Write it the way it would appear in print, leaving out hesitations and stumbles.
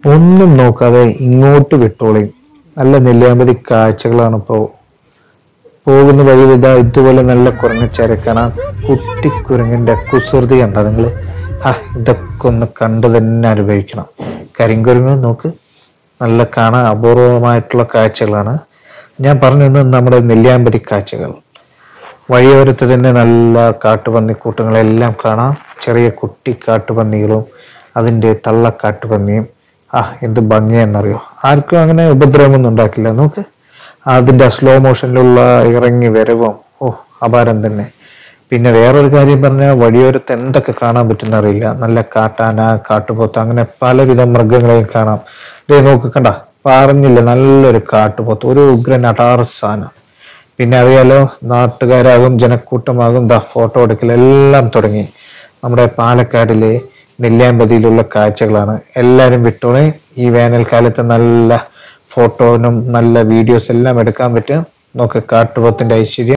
ഒന്നും നോക്കാതെ ഇങ്ങോട്ട് വിട്ടോളി. നല്ല നെല്ലിയാമ്പതി കാഴ്ചകളാണ് ഇപ്പോൾ. പോകുന്ന വഴി ഇതാ ഇതുപോലെ നല്ല കുരങ്ങച്ചേരക്കാണ്. കുട്ടിക്കുരങ്ങിന്റെ കുസൃതി കണ്ട നിങ്ങള്. ഇതൊക്കെ ഒന്ന് കണ്ടു തന്നെ അനുഭവിക്കണം. കരിങ്കുരങ്ങ് നോക്ക്, നല്ല കാണാൻ അപൂർവമായിട്ടുള്ള കാഴ്ചകളാണ്. ഞാൻ പറഞ്ഞു നമ്മുടെ നെല്ലിയാമ്പതി കാഴ്ചകൾ. വഴിയോരത്ത് തന്നെ നല്ല കാട്ടുപന്നിക്കൂട്ടങ്ങളെല്ലാം കാണാം. ചെറിയ കുട്ടി കാട്ടുപന്നികളും അതിൻ്റെ തള്ളക്കാട്ടുപന്നിയും. എന്ത് ഭംഗിയെന്നറിയോ. ആർക്കും അങ്ങനെ ഉപദ്രവമൊന്നും ഉണ്ടാക്കില്ല. നോക്ക്, അതിൻ്റെ സ്ലോ മോഷനിലുള്ള ഇറങ്ങി വരവും അപാരം തന്നെ. പിന്നെ വേറൊരു കാര്യം പറഞ്ഞാൽ വഴിയോരത്ത് എന്തൊക്കെ കാണാൻ പറ്റുന്ന അറിയില്ല. നല്ല കാട്ടാന, കാട്ടുപോത്ത്, അങ്ങനെ പലവിധ മൃഗങ്ങളെയും കാണാം. ഇതേ നോക്ക്, കണ്ട, പറഞ്ഞില്ല, നല്ലൊരു കാട്ടുപോത്ത്, ഒരു ഉഗ്രൻ അടാർ സാധനം. പിന്നെ അറിയാലോ, നാട്ടുകാരാകും ജനക്കൂട്ടമാകും ഫോട്ടോ എടുക്കലെല്ലാം തുടങ്ങി. നമ്മുടെ പാലക്കാടിലെ നെല്ലിയാമ്പതിയിലുള്ള കാഴ്ചകളാണ്. എല്ലാവരും വിട്ടോളെ. ഈ വേനൽക്കാലത്ത് നല്ല ഫോട്ടോനും നല്ല വീഡിയോസ് എല്ലാം എടുക്കാൻ പറ്റും. നോക്ക്, കാട്ടുപോത്തിന്റെ ഐശ്വര്യം.